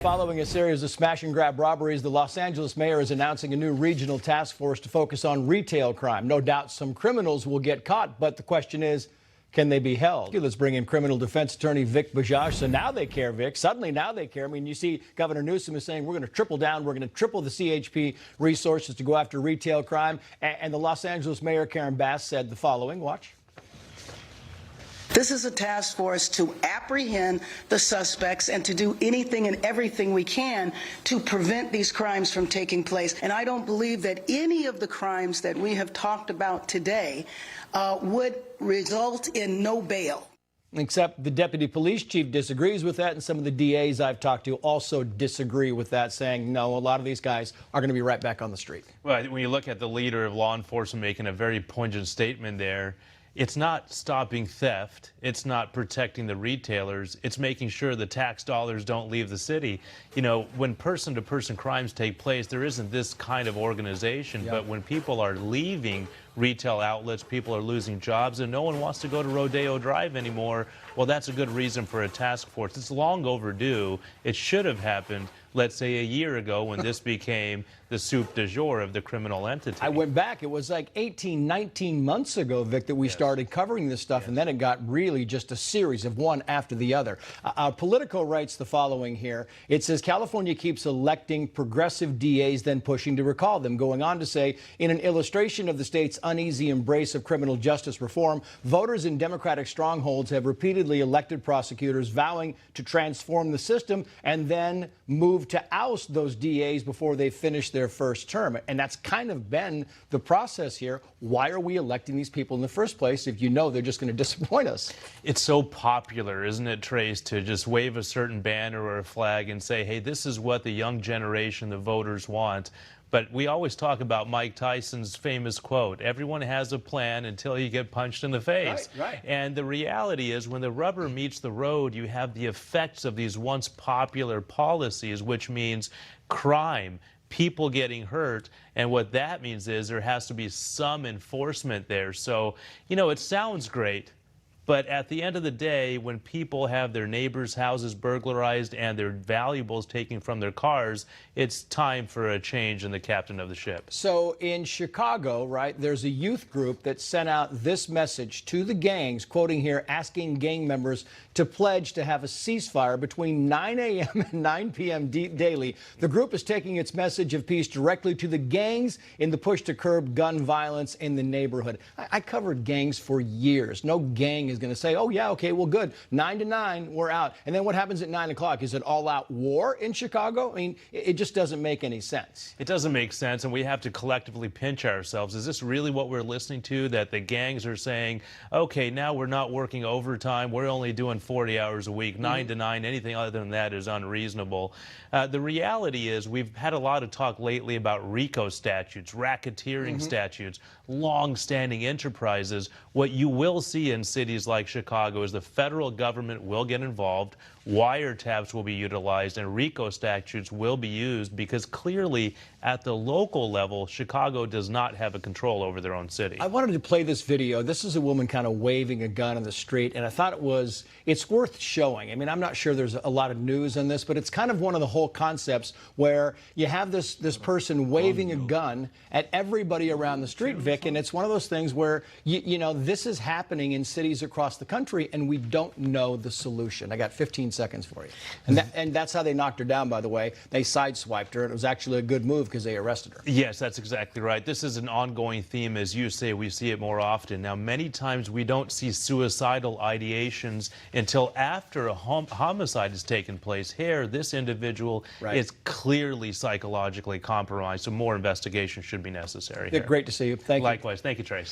Following a series of smash-and-grab robberies, the Los Angeles mayor is announcing a new regional task force to focus on retail crime. No doubt some criminals will get caught, but the question is, can they be held? Let's bring in criminal defense attorney Vikas Bajaj. So now they care, Vic. Suddenly now they care. I mean, you see Governor Newsom is saying we're going to triple down. We're going to triple the CHP resources to go after retail crime. And the Los Angeles mayor, Karen Bass, said the following. Watch. This is a task force to apprehend the suspects and to do anything and everything we can to prevent these crimes from taking place. And I don't believe that any of the crimes that we have talked about today would result in no bail. Except the deputy police chief disagrees with that, and some of the DAs I've talked to also disagree with that, saying, no, a lot of these guys are going to be right back on the street. Well, when you look at the leader of law enforcement making a very poignant statement there, it's not stopping theft, it's not protecting the retailers, it's making sure the tax dollars don't leave the city. You know, when person-to-person crimes take place, there isn't this kind of organization, but when people are leaving retail outlets, people are losing jobs, and no one wants to go to Rodeo Drive anymore, well, that's a good reason for a task force. It's long overdue. It should have happened, let's say, a year ago when this became the soup du jour of the criminal entity. I went back. It was like 18, 19 months ago, Vic, that we started covering this stuff, and then it got really just a series of one after the other. Politico writes the following here. It says California keeps electing progressive DAs, then pushing to recall them, going on to say, in an illustration of the state's uneasy embrace of criminal justice reform, voters in Democratic strongholds have repeatedly elected prosecutors vowing to transform the system and then move to oust those DAs before they finish their first term. And that's kind of been the process here. Why are we electing these people in the first place if you know they're just going to disappoint us? It's so popular, isn't it, Trace, to just wave a certain banner or a flag and say, hey, this is what the young generation, the voters want. But we always talk about Mike Tyson's famous quote, everyone has a plan until you get punched in the face. Right. And the reality is when the rubber meets the road, you have the effects of these once popular policies, which means crime, people getting hurt, and what that means is there has to be some enforcement there. So, you know, it sounds great, but at the end of the day, when people have their neighbors' houses burglarized and their valuables taken from their cars, it's time for a change in the captain of the ship. So in Chicago, right, there's a youth group that sent out this message to the gangs, quoting here, asking gang members to pledge to have a ceasefire between 9 a.m. and 9 p.m. daily. The group is taking its message of peace directly to the gangs in the push to curb gun violence in the neighborhood. I covered gangs for years. No gang is going to say, oh, yeah, okay, well, good. 9 to 9, we're out. And then what happens at 9 o'clock? Is it all-out war in Chicago? I mean, it just doesn't make any sense. It doesn't make sense, and we have to collectively pinch ourselves. Is this really what we're listening to, that the gangs are saying, okay, now we're not working overtime, we're only doing 40 hours a week, 9 to 9, anything other than that is unreasonable. The reality is we've had a lot of talk lately about RICO statutes, racketeering statutes, long-standing enterprises. What you will see in cities like Chicago is the federal government will get involved, wiretaps will be utilized, and RICO statutes will be used because clearly at the local level, Chicago does not have a control over their own city. I wanted to play this video. This is a woman kind of waving a gun in the street, and I thought it's worth showing. I mean, I'm not sure there's a lot of news on this, but it's kind of one of the whole concepts where you have this person waving a gun at everybody around the street, Vic, and it's one of those things where, you know, this is happening in cities across the country, and we don't know the solution. I got 15 seconds for you. And that's how they knocked her down, by the way. They sideswiped her, and it was actually a good move because they arrested her. Yes, that's exactly right. This is an ongoing theme, as you say. We see it more often. Now, many times we don't see suicidal ideations until after a homicide has taken place. Here, this individual is clearly psychologically compromised, so more investigation should be necessary here. Great to see you. Thank you. Likewise. Thank you, Trace.